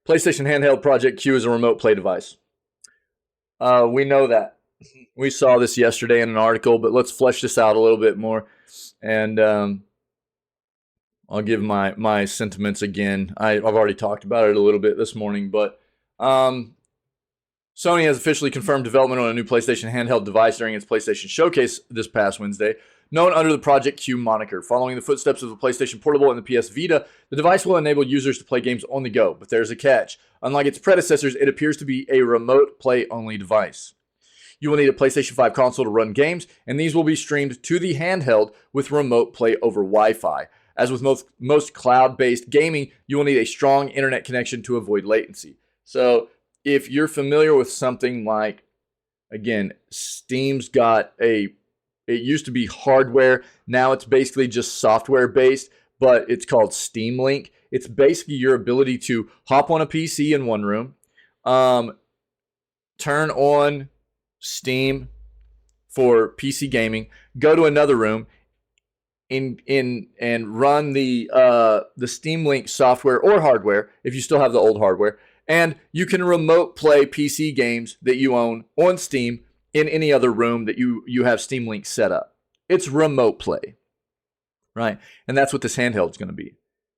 PlayStation Handheld Project Q is a remote play device. We know that. We saw this yesterday in an article, but let's flesh this out a little bit more. And I'll give my sentiments again. I've already talked about it a little bit this morning, but Sony has officially confirmed development on a new PlayStation handheld device during its PlayStation Showcase this past Wednesday, known under the Project Q moniker. Following the footsteps of the PlayStation Portable and the PS Vita, the device will enable users to play games on the go, but there's a catch. Unlike its predecessors, it appears to be a remote play-only device. You will need a PlayStation 5 console to run games, and these will be streamed to the handheld with remote play over Wi-Fi. As with most cloud-based gaming, you will need a strong internet connection to avoid latency. So if you're familiar with something like, again, Steam's got it used to be hardware, now it's basically just software-based, but it's called Steam Link. It's basically your ability to hop on a PC in one room, turn on Steam for PC gaming, go to another room, and run the Steam Link software or hardware if you still have the old hardware, and you can remote play PC games that you own on Steam in any other room that you have Steam Link set up. It's remote play, right? And that's what this handheld is going to be.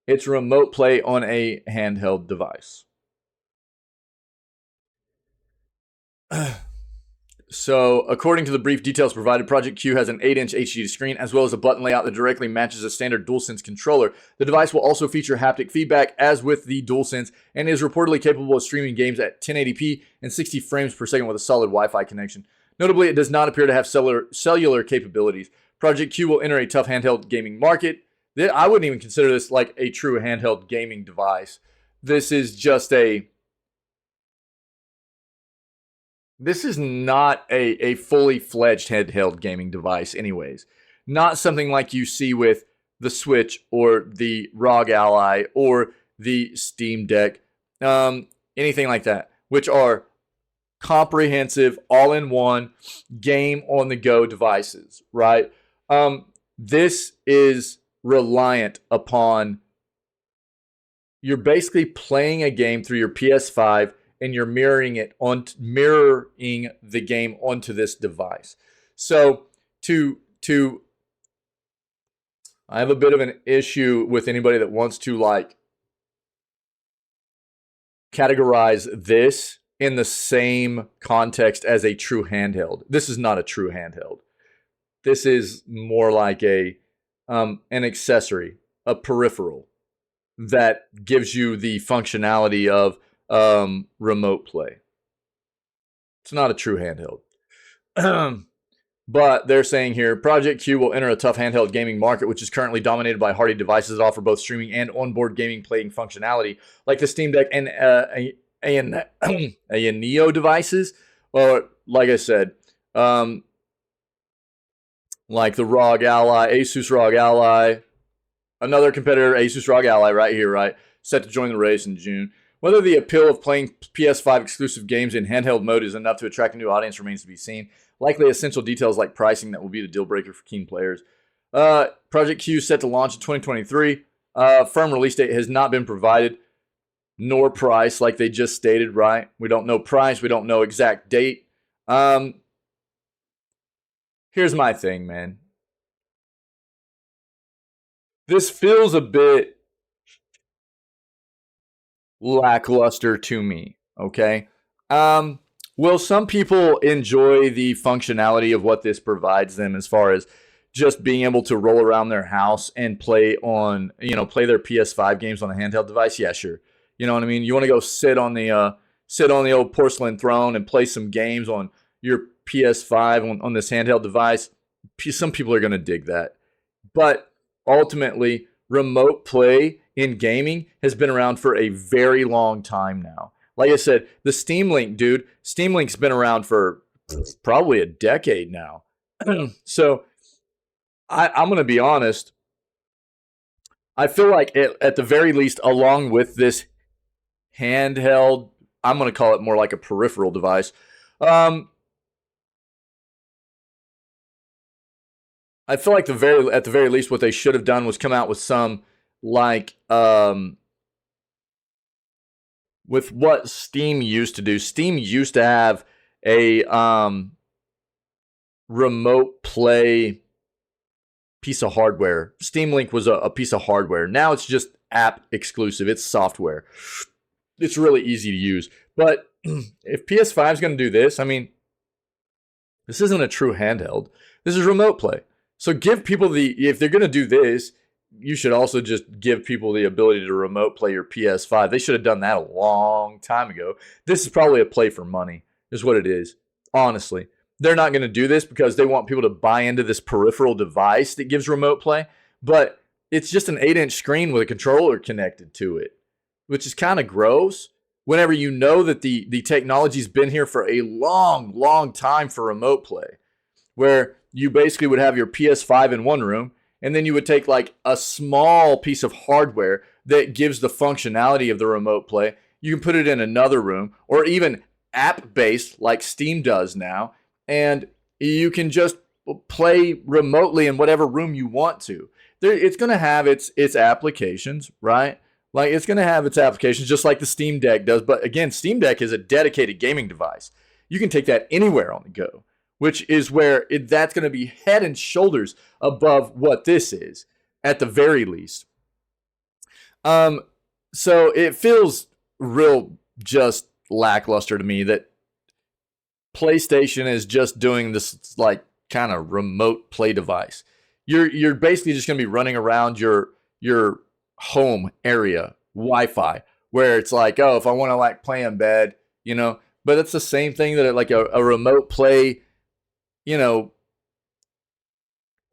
It's remote play on a handheld device. So, according to the brief details provided, Project Q has an 8-inch HD screen as well as a button layout that directly matches a standard DualSense controller. The device will also feature haptic feedback as with the DualSense and is reportedly capable of streaming games at 1080p and 60 frames per second with a solid Wi-Fi connection. Notably, it does not appear to have cellular capabilities. Project Q will enter a tough handheld gaming market. I wouldn't even consider this like a true handheld gaming device. This is just This is not a fully fledged handheld gaming device anyways. Not something like you see with the Switch or the ROG Ally or the Steam Deck, anything like that, which are comprehensive, all-in-one, game-on-the-go devices, right? This is reliant upon, you're basically playing a game through your PS5 and you're mirroring the game onto this device. So I have a bit of an issue with anybody that wants to like categorize this in the same context as a true handheld. This is not a true handheld. This is more like an accessory, a peripheral that gives you the functionality of remote play. It's not a true handheld. But they're saying here, Project Q will enter a tough handheld gaming market, which is currently dominated by hardy devices that offer both streaming and onboard gaming playing functionality, like the Steam Deck and Neo devices. Or, like I said, like the ROG Ally, Asus ROG Ally, another competitor, Asus ROG Ally right here, right? Set to join the race in June. Whether the appeal of playing PS5 exclusive games in handheld mode is enough to attract a new audience remains to be seen. Likely essential details like pricing that will be the deal breaker for keen players. Project Q is set to launch in 2023. Firm release date has not been provided, nor price, like they just stated, right? We don't know price. We don't know exact date. Here's my thing, man. This feels a bit lackluster to me, okay? Will some people enjoy the functionality of what this provides them as far as just being able to roll around their house and play their PS5 games on a handheld device? Yeah, sure. You know what I mean? You want to go sit on the old porcelain throne and play some games on your PS5 on this handheld device? Some people are going to dig that. But ultimately, remote play in gaming has been around for a very long time now. Like I said, the Steam Link, dude, Steam Link's been around for probably a decade now. So I'm going to be honest. I feel like at the very least, along with this handheld, I'm going to call it more like a peripheral device. I feel like at the very least, what they should have done was come out with some like with what Steam used to do. Steam used to have a remote play piece of hardware. Steam Link was a piece of hardware. Now it's just app exclusive. It's software. It's really easy to use. But if PS5 is going to do this, I mean, this isn't a true handheld. This is remote play. So give people if they're going to do this, you should also just give people the ability to remote play your PS5. They should have done that a long time ago. This is probably a play for money, is what it is. Honestly, they're not going to do this because they want people to buy into this peripheral device that gives remote play. But it's just an 8-inch screen with a controller connected to it, which is kind of gross. Whenever you know that the technology's been here for a long, long time for remote play, where you basically would have your PS5 in one room, and then you would take like a small piece of hardware that gives the functionality of the remote play. You can put it in another room, or even app-based like Steam does now, and you can just play remotely in whatever room you want to. It's going to have its applications, right? Like, it's going to have its applications just like the Steam Deck does. But again, Steam Deck is a dedicated gaming device. You can take that anywhere on the go, which is where that's going to be head and shoulders above what this is, at the very least. So it feels real just lackluster to me that PlayStation is just doing this like kind of remote play device. You're basically just going to be running around your home area Wi-Fi, where it's like, oh, if I want to like play in bed, you know, but it's the same thing that like a remote play, you know,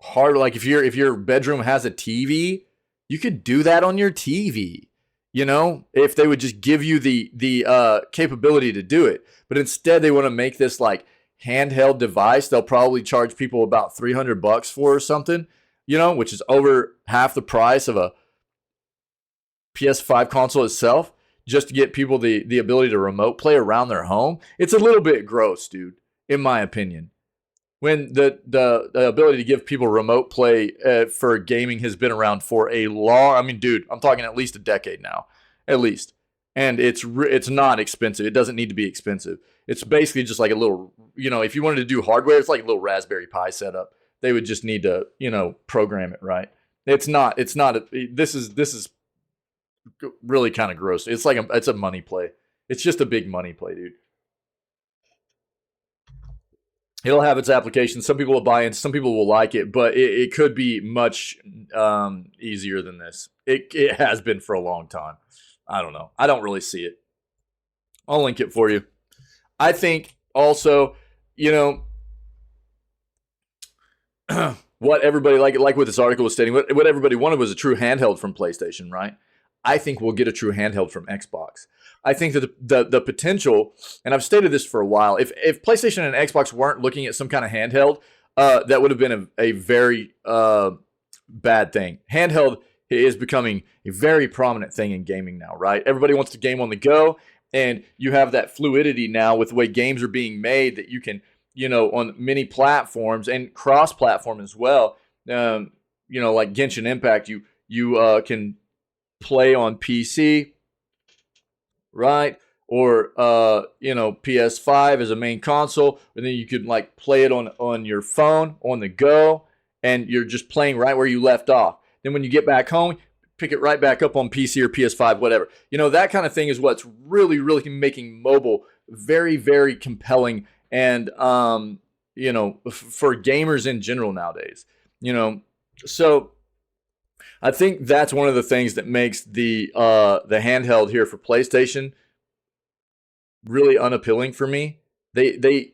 hard. Like if your bedroom has a TV, you could do that on your TV, you know, if they would just give you the capability to do it. But instead they want to make this like handheld device. They'll probably charge people about $300 for or something, you know, which is over half the price of a PS5 console itself, just to get people the ability to remote play around their home. It's a little bit gross, dude, in my opinion. When the ability to give people remote play for gaming has been around for a long, I mean, dude, I'm talking at least a decade now, at least. And it's not expensive. It doesn't need to be expensive. It's basically just like a little, you know, if you wanted to do hardware, it's like a little Raspberry Pi setup. They would just need to, you know, program it right. This is really kind of gross. It's like it's a money play. It's just a big money play, dude. It'll have its applications. Some people will buy in. Some people will like it, but it could be much easier than this. It has been for a long time. I don't know. I don't really see it. I'll link it for you. I think also, you know, what everybody like what this article was stating, what everybody wanted was a true handheld from PlayStation, right? I think we'll get a true handheld from Xbox. I think that the potential, and I've stated this for a while, if PlayStation and Xbox weren't looking at some kind of handheld, that would have been a very bad thing. Handheld is becoming a very prominent thing in gaming now, right? Everybody wants to game on the go, and you have that fluidity now with the way games are being made that you can, you know, on many platforms and cross-platform as well. You know, like Genshin Impact, you can play on PC, right? Or you know, PS5 as a main console, and then you could like play it on your phone on the go, and you're just playing right where you left off. Then when you get back home, pick it right back up on PC or PS5, whatever. You know, that kind of thing is what's really, really making mobile very, very compelling, and you know, for gamers in general nowadays. You know, so I think that's one of the things that makes the handheld here for PlayStation really unappealing for me. They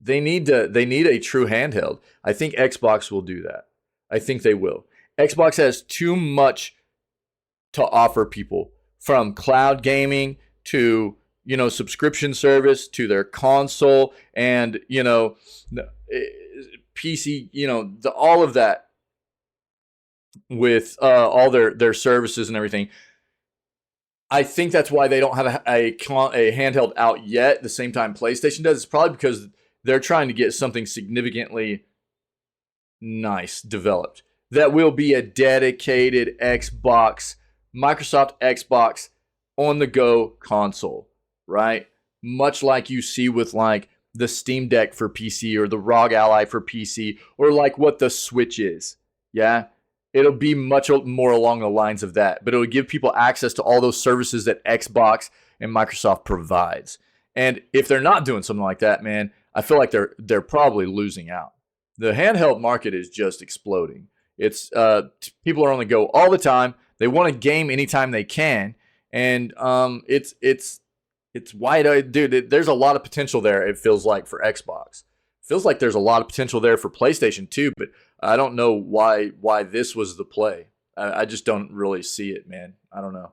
need a true handheld. I think Xbox will do that. I think they will. Xbox has too much to offer people, from cloud gaming to, you know, subscription service to their console and, you know, PC, you know, all of that with all their services and everything. I think that's why they don't have a handheld out yet at the same time PlayStation does. It's probably because they're trying to get something significantly nice developed that will be a dedicated Xbox, Microsoft Xbox on-the-go console, right? Much like you see with like the Steam Deck for PC or the ROG Ally for PC or like what the Switch is. Yeah. It'll be much more along the lines of that, but it'll give people access to all those services that Xbox and Microsoft provides. And if they're not doing something like that, man, I feel like they're probably losing out. The handheld market is just exploding. It's people are on the go all the time. They want to game anytime they can, and it's wide, dude. There's a lot of potential there. It feels like for Xbox. Feels like there's a lot of potential there for PlayStation too, but I don't know why this was the play. I just don't really see it, man. I don't know.